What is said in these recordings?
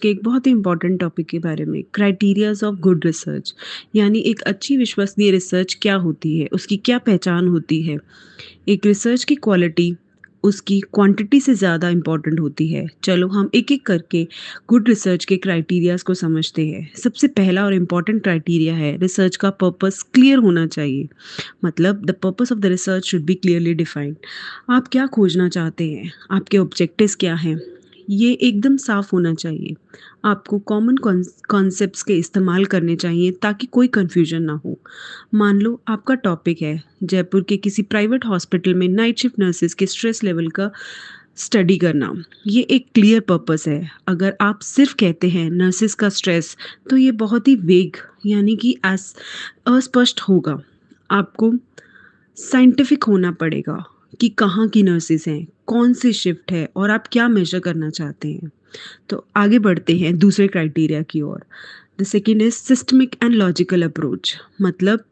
के एक बहुत ही इम्पोर्टेंट टॉपिक के बारे में, क्राइटेरियाज़ ऑफ गुड रिसर्च। यानी एक अच्छी विश्वसनीय रिसर्च क्या होती है, उसकी क्या पहचान होती है। एक रिसर्च की क्वालिटी उसकी क्वांटिटी से ज़्यादा इम्पोर्टेंट होती है। चलो हम एक-एक करके गुड रिसर्च के क्राइटेरियाज़ को समझते हैं। सबसे पहला और इम्पोर्टेंट क्राइटेरिया है रिसर्च का पर्पस क्लियर होना चाहिए। मतलब the purpose of the research should be clearly defined. आप क्या खोजना चाहते हैं? आपके ऑब्जेक्टिव्स क्या हैं? ये एकदम साफ होना चाहिए। आपको कॉमन कॉन्सेप्ट्स के इस्तेमाल करने चाहिए ताकि कोई कन्फ्यूजन ना हो। मान लो आपका टॉपिक है जयपुर के किसी प्राइवेट हॉस्पिटल में नाइट शिफ्ट नर्सेस के स्ट्रेस लेवल का स्टडी करना। ये एक क्लियर पर्पस है। अगर आप सिर्फ कहते हैं नर्सेस का स्ट्रेस, तो ये बहुत ही वेग यानी कि अस्पष्ट होगा। आपको साइंटिफिक होना पड़ेगा कि कहाँ की नर्सेस हैं, कौन सी शिफ्ट है और आप क्या मेजर करना चाहते हैं। तो आगे बढ़ते हैं दूसरे क्राइटेरिया की ओर। The second is systemic and logical approach. मतलब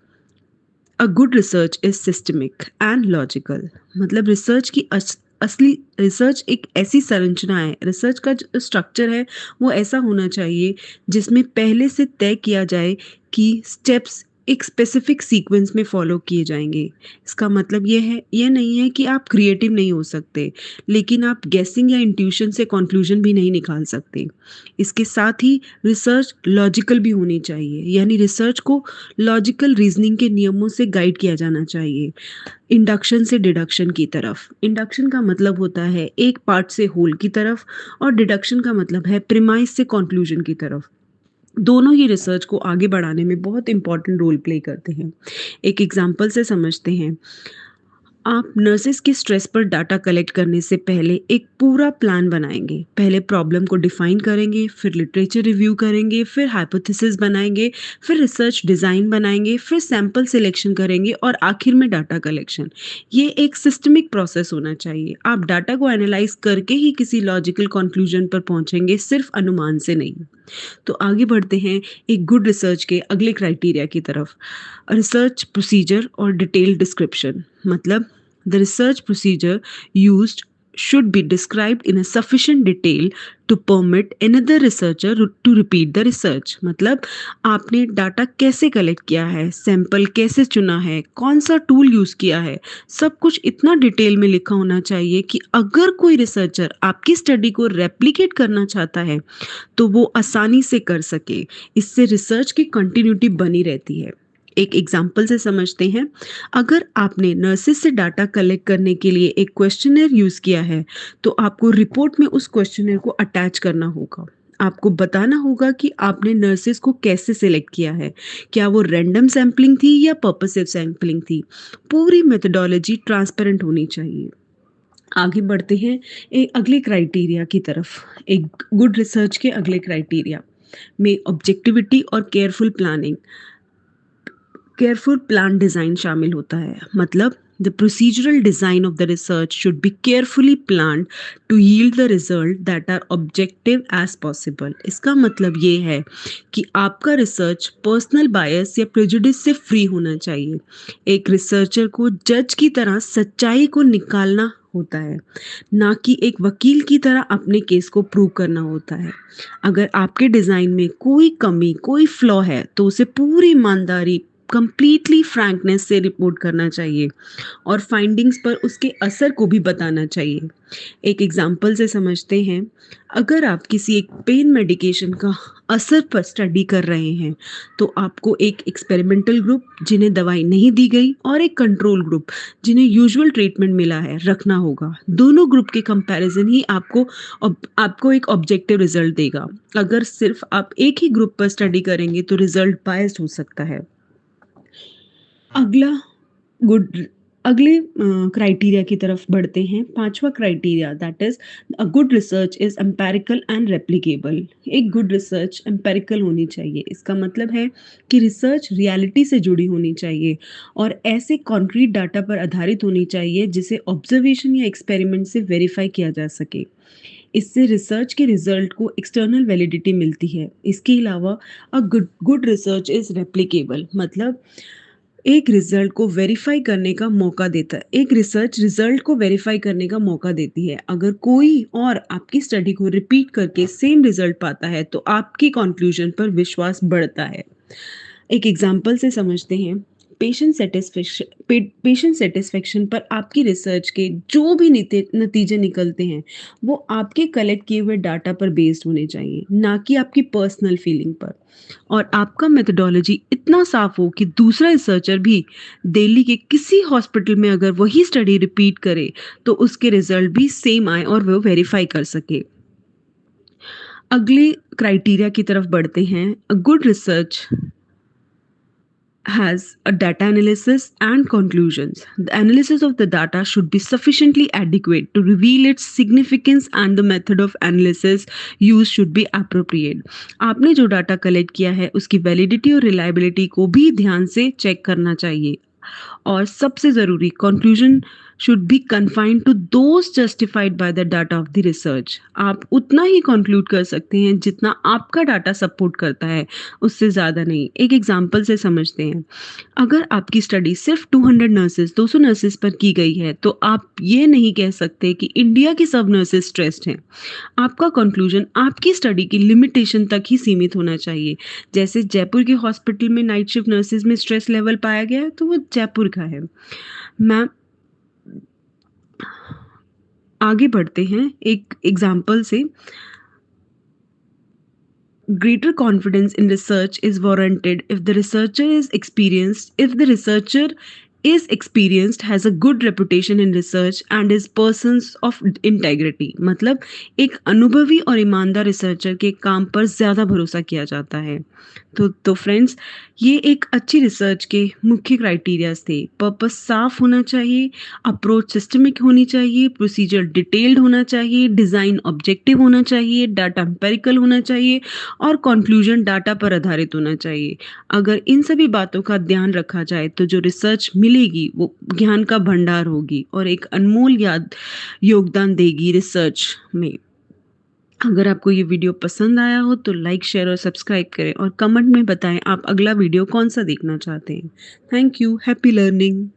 a good research is systemic and logical. मतलब रिसर्च की असली रिसर्च एक ऐसी संरचना है, रिसर्च का जो स्ट्रक्चर है वो ऐसा होना चाहिए जिसमें पहले से तय किया जाए कि स्टेप्स एक स्पेसिफिक सीक्वेंस में फॉलो किए जाएंगे। इसका मतलब ये नहीं है कि आप क्रिएटिव नहीं हो सकते, लेकिन आप गेसिंग या इंट्यूशन से कंक्लूजन भी नहीं निकाल सकते। इसके साथ ही रिसर्च लॉजिकल भी होनी चाहिए, यानी रिसर्च को लॉजिकल रीजनिंग के नियमों से गाइड किया जाना चाहिए। इंडक्शन से डिडक्शन की तरफ। इंडक्शन का मतलब होता है एक पार्ट से होल की तरफ, और डिडक्शन का मतलब है प्रिमाइस से कंक्लूजन की तरफ। दोनों ही रिसर्च को आगे बढ़ाने में बहुत इंपॉर्टेंट रोल प्ले करते हैं। एक एग्जांपल से समझते हैं। आप नर्सेस के स्ट्रेस पर डाटा कलेक्ट करने से पहले एक पूरा प्लान बनाएंगे। पहले प्रॉब्लम को डिफाइन करेंगे, फिर लिटरेचर रिव्यू करेंगे, फिर हाइपोथेसिस बनाएंगे, फिर रिसर्च डिज़ाइन बनाएंगे, फिर सैंपल सिलेक्शन करेंगे और आखिर में डाटा कलेक्शन। ये एक सिस्टमिक प्रोसेस होना चाहिए। आप डाटा को एनालाइज करके ही किसी लॉजिकल कंक्लूजन पर पहुंचेंगे, सिर्फ अनुमान से नहीं। तो आगे बढ़ते हैं एक गुड रिसर्च के अगले क्राइटेरिया की तरफ। रिसर्च प्रोसीजर और डिटेल डिस्क्रिप्शन। मतलब the research procedure used should be described in a sufficient detail to permit another researcher to repeat the research। मतलब आपने डाटा कैसे कलेक्ट किया है, सैंपल कैसे चुना है, कौन सा टूल यूज़ किया है, सब कुछ इतना डिटेल में लिखा होना चाहिए कि अगर कोई रिसर्चर आपकी स्टडी को रेप्लिकेट करना चाहता है तो वो आसानी से कर सके। इससे रिसर्च की कंटिन्यूटी बनी रहती है। एक एग्जाम्पल से समझते हैं। अगर आपने नर्सेस से डाटा कलेक्ट करने के लिए एक क्वेश्चनर यूज़ किया है, तो आपको रिपोर्ट में उस क्वेश्चनर को अटैच करना होगा। आपको बताना होगा कि आपने नर्सेस को कैसे सिलेक्ट किया है, क्या वो रैंडम सैम्पलिंग थी या पर्पसिव सैम्पलिंग थी। पूरी मेथडोलॉजी ट्रांसपेरेंट होनी चाहिए। आगे बढ़ते हैं एक अगले क्राइटेरिया की तरफ। एक गुड रिसर्च के अगले क्राइटेरिया में ऑब्जेक्टिविटी और केयरफुल प्लान डिज़ाइन शामिल होता है। मतलब the procedural design of the research should be carefully planned to yield the result that are objective as possible. इसका मतलब ये है कि आपका रिसर्च पर्सनल बायस या प्रेजुडिस से फ्री होना चाहिए। एक रिसर्चर को जज की तरह सच्चाई को निकालना होता है, ना कि एक वकील की तरह अपने केस को प्रूव करना होता है। अगर आपके डिज़ाइन में कोई कमी, कोई फ्लॉ है, तो उसे पूरी ईमानदारी, कंप्लीटली फ्रैंकनेस से रिपोर्ट करना चाहिए और फाइंडिंग्स पर उसके असर को भी बताना चाहिए। एक एग्जाम्पल से समझते हैं। अगर आप किसी एक पेन मेडिकेशन का असर पर स्टडी कर रहे हैं, तो आपको एक एक्सपेरिमेंटल ग्रुप जिन्हें दवाई नहीं दी गई और एक कंट्रोल ग्रुप जिन्हें यूजुअल ट्रीटमेंट मिला है रखना होगा। दोनों ग्रुप के कंपैरिजन ही आपको एक ऑब्जेक्टिव रिजल्ट देगा। अगर सिर्फ आप एक ही ग्रुप पर स्टडी करेंगे तो रिजल्ट बायस्ड हो सकता है। अगला गुड अगले क्राइटेरिया की तरफ बढ़ते हैं। पांचवा criteria that is a good research is empirical and replicable. एक गुड रिसर्च एम्पेरिकल होनी चाहिए। इसका मतलब है कि रिसर्च रियलिटी से जुड़ी होनी चाहिए और ऐसे कॉन्क्रीट डाटा पर आधारित होनी चाहिए जिसे ऑब्जर्वेशन या एक्सपेरिमेंट से वेरीफाई किया जा सके। इससे रिसर्च के रिजल्ट को एक्सटर्नल वैलिडिटी मिलती है। इसके अलावा a good good research is replicable. मतलब एक रिजल्ट को वेरीफाई करने का मौका देता है। एक रिसर्च रिजल्ट को वेरीफाई करने का मौका देती है। अगर कोई और आपकी स्टडी को रिपीट करके सेम रिजल्ट पाता है, तो आपकी कंक्लूजन पर विश्वास बढ़ता है। एक एग्जाम्पल से समझते हैं। पेशेंट सेटिस्फेक्शन पर आपकी रिसर्च के जो भी नतीजे निकलते हैं, वो आपके कलेक्ट किए हुए डाटा पर बेस्ड होने चाहिए, ना कि आपकी पर्सनल फीलिंग पर। और आपका मेथोडोलॉजी इतना साफ हो कि दूसरा रिसर्चर भी दिल्ली के किसी हॉस्पिटल में अगर वही स्टडी रिपीट करे, तो उसके रिजल्ट भी सेम आए और वो वेरीफाई कर सके। अगले क्राइटेरिया की तरफ बढ़ते हैं। अ good research has a data analysis and conclusions. The analysis of the data should be sufficiently adequate to reveal its significance, and the method of analysis used should be appropriate. आपने जो data collect किया है उसकी validity और reliability को भी ध्यान से चेक करना चाहिए। और सबसे ज़रूरी, conclusion should be confined to those justified by the data of the research. आप उतना ही कंक्लूड कर सकते हैं जितना आपका डाटा सपोर्ट करता है, उससे ज़्यादा नहीं। एक एग्जांपल से समझते हैं। अगर आपकी स्टडी सिर्फ 200 नर्सेस पर की गई है, तो आप ये नहीं कह सकते कि इंडिया की सब नर्सेस स्ट्रेस्ड हैं। आपका कंक्लूजन आपकी स्टडी की लिमिटेशन तक ही सीमित होना चाहिए। जैसे जयपुर के हॉस्पिटल में नाइट शिफ्ट नर्सेज में स्ट्रेस लेवल पाया गया है, तो वो जयपुर का है। मैम, आगे बढ़ते हैं एक एग्जाम्पल से। Greater confidence in research is warranted if the researcher is experienced, if the researcher is experienced, has a good reputation in research and is persons of integrity। मतलब एक अनुभवी और ईमानदार रिसर्चर के काम पर ज़्यादा भरोसा किया जाता है। तो फ्रेंड्स, ये एक अच्छी रिसर्च के मुख्य क्राइटेरियाज थे। पर्पस साफ होना चाहिए, अप्रोच सिस्टमिक होनी चाहिए, प्रोसीजर डिटेल्ड होना चाहिए, डिज़ाइन ऑब्जेक्टिव होना चाहिए, डाटा एम्पेरिकल होना चाहिए और कंक्लूजन डाटा पर आधारित होना चाहिए। अगर इन सभी बातों का ध्यान रखा जाए, तो जो रिसर्च मिलेगी वो ज्ञान का भंडार होगी और एक अनमोल याद योगदान देगी रिसर्च में। अगर आपको ये वीडियो पसंद आया हो तो लाइक, शेयर और सब्सक्राइब करें और कमेंट में बताएं आप अगला वीडियो कौन सा देखना चाहते हैं। Thank you. Happy learning.